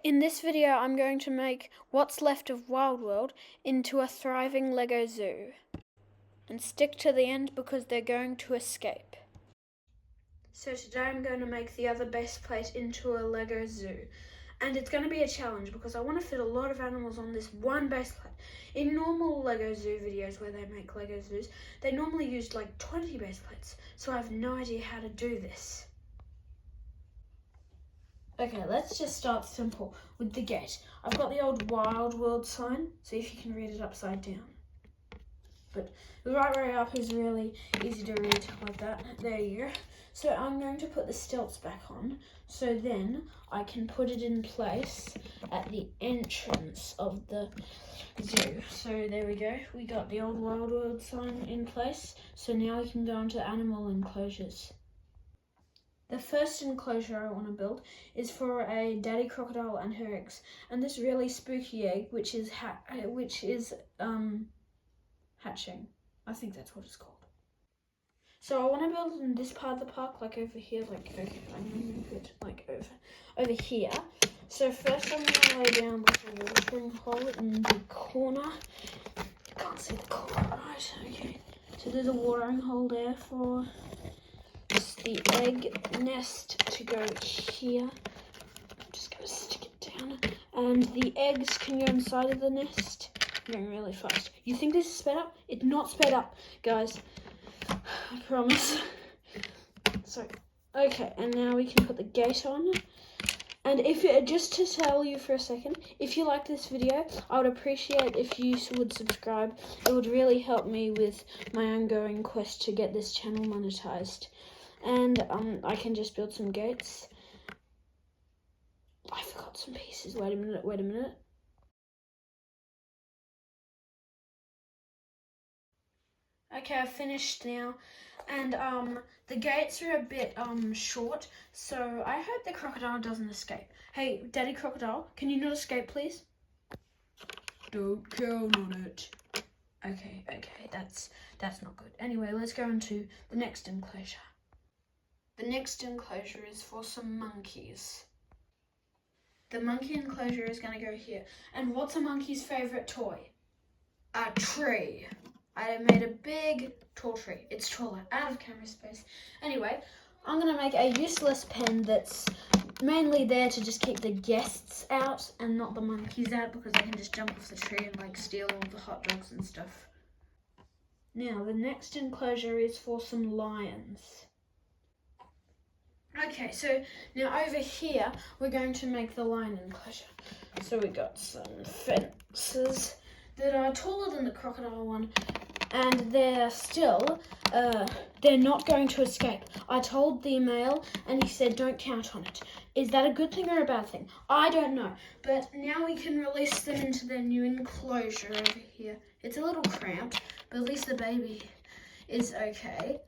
In this video, I'm going to make what's left of Wild World into a thriving Lego zoo. And stick to the end because they're going to escape. So today I'm going to make the other base plate into a Lego zoo. And it's going to be a challenge because I want to fit a lot of animals on this one base plate. In normal Lego zoo videos where they make Lego zoos, they normally use like 20 base plates. So I have no idea how to do this. Okay, let's just start simple with the gate. I've got the old Wild World sign, see if you can read it upside down. But the right way up is really easy to read like that. There you go. So I'm going to put the stilts back on, so then I can put it in place at the entrance of the zoo. So there we go. We got the old Wild World sign in place. So now we can go into animal enclosures. The first enclosure I want to build is for a daddy crocodile and her eggs, and this really spooky egg, which is hatching. I think that's what it's called. So I want to build in this part of the park, like over here, like okay, I'm gonna move it like over here. So first I'm gonna lay down the watering hole in the corner. Can't see the corner, right? Okay. So there's a watering hole there for the egg nest to go here. I'm just going to stick it down. And the eggs can go inside of the nest. I'm going really fast. You think this is sped up? It's not sped up, guys. I promise. So, okay, and now we can put the gate on. And just to tell you for a second, if you like this video, I would appreciate if you would subscribe. It would really help me with my ongoing quest to get this channel monetized. And I can just build some gates. I forgot some pieces. Wait a minute. Okay, I've finished now. And the gates are a bit short, so I hope the crocodile doesn't escape. Hey, Daddy Crocodile, can you not escape, please? Don't count on it. Okay, that's not good. Anyway, let's go into the next enclosure. The next enclosure is for some monkeys. The monkey enclosure is going to go here. And what's a monkey's favourite toy? A tree. I made a big, tall tree. It's taller, out of camera space. Anyway, I'm going to make a useless pen that's mainly there to just keep the guests out and not the monkeys out, because they can just jump off the tree and like steal all the hot dogs and stuff. Now, the next enclosure is for some lions. Okay, so now over here, we're going to make the lion enclosure. So we got some fences that are taller than the crocodile one, and they're still, they're not going to escape. I told the male, and he said don't count on it. Is that a good thing or a bad thing? I don't know, but now we can release them into their new enclosure over here. It's a little cramped, but at least the baby is okay.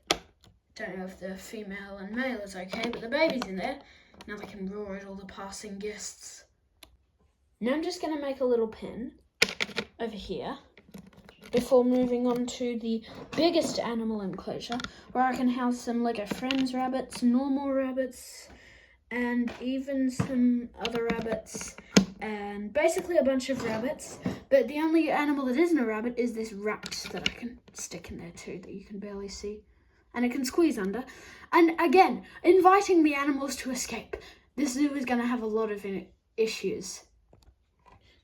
Don't know if the female and male is okay, but the baby's in there. Now they can roar at all the passing guests. Now I'm just going to make a little pen over here before moving on to the biggest animal enclosure, where I can house some Lego Friends rabbits, normal rabbits, and even some other rabbits, and basically a bunch of rabbits. But the only animal that isn't a rabbit is this rat that I can stick in there too, that you can barely see. And it can squeeze under. And again, inviting the animals to escape. This zoo is going to have a lot of issues.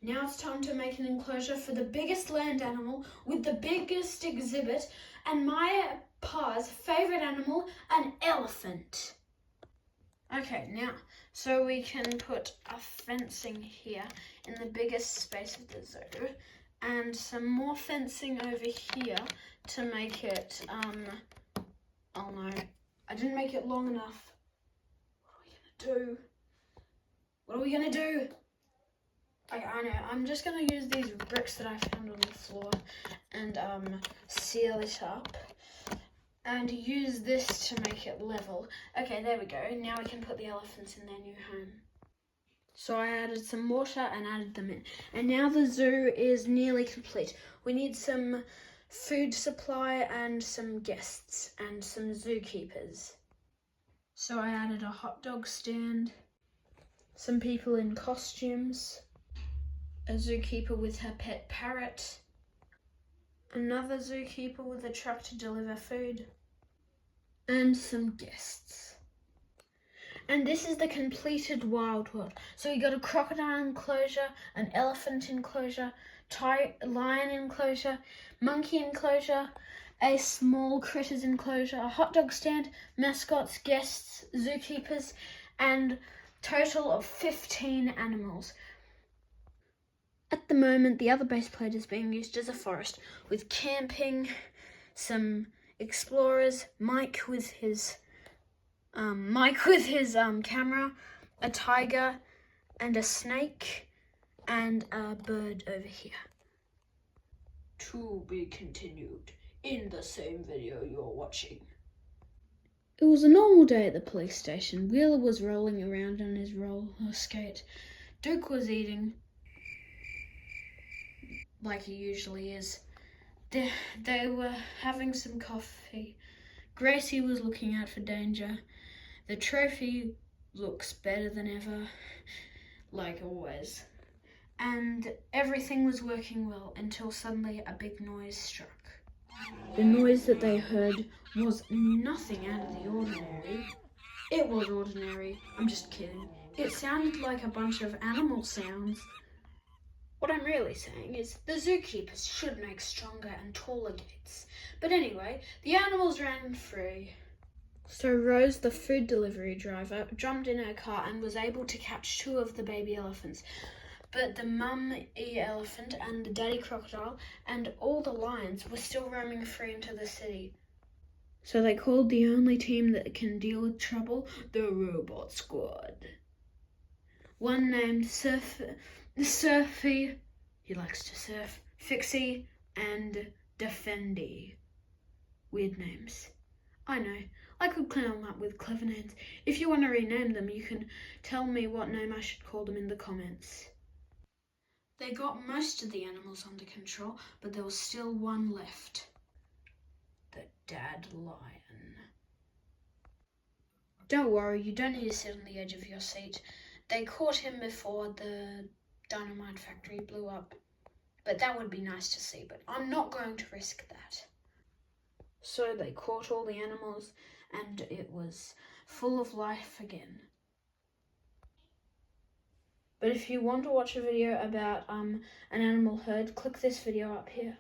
Now it's time to make an enclosure for the biggest land animal with the biggest exhibit, and my pa's favourite animal, an elephant. Okay, now, so we can put a fencing here in the biggest space of the zoo, and some more fencing over here to make it, oh no, I didn't make it long enough. What are we gonna do? I know, I'm just gonna use these bricks that I found on the floor and seal it up and use this to make it level. Okay, there we go. Now we can put the elephants in their new home. So I added some mortar and added them in. And now the zoo is nearly complete. We need some food supply and some guests and some zookeepers. So I added a hot dog stand some people in costumes, a zookeeper with her pet parrot, another zookeeper with a truck to deliver food, and some guests. And this is the completed Wild World. So we got a crocodile enclosure, an elephant enclosure, lion enclosure, monkey enclosure, a small critters enclosure, a hot dog stand, mascots, guests, zookeepers, and total of 15 animals. At the moment, the other base plate is being used as a forest with camping, some explorers, Mike with his camera, a tiger, and a snake, and a bird over here. To be continued in the same video you're watching. It was a normal day at the police station. Wheeler was rolling around on his roller skate. Duke was eating, like he usually is. They were having some coffee. Gracie was looking out for danger. The trophy looks better than ever, like always. And everything was working well until suddenly a big noise struck. The noise that they heard was nothing out of the ordinary. It was ordinary, I'm just kidding. It sounded like a bunch of animal sounds. What I'm really saying is the zookeepers should make stronger and taller gates. But anyway, the animals ran free. So Rose, the food delivery driver, jumped in her car and was able to catch 2 of the baby elephants. But the mum elephant and the daddy crocodile and all the lions were still roaming free into the city. So they called the only team that can deal with trouble, the Robot Squad. One named Surfy, he likes to surf, Fixie, and Defendy. Weird names. I know, I could come up with clever names. If you want to rename them, you can tell me what name I should call them in the comments. They got most of the animals under control, but there was still one left. The dad lion. Don't worry, you don't need to sit on the edge of your seat. They caught him before the dynamite factory blew up. But that would be nice to see, but I'm not going to risk that. So they caught all the animals and it was full of life again. But if you want to watch a video about an animal herd, click this video up here.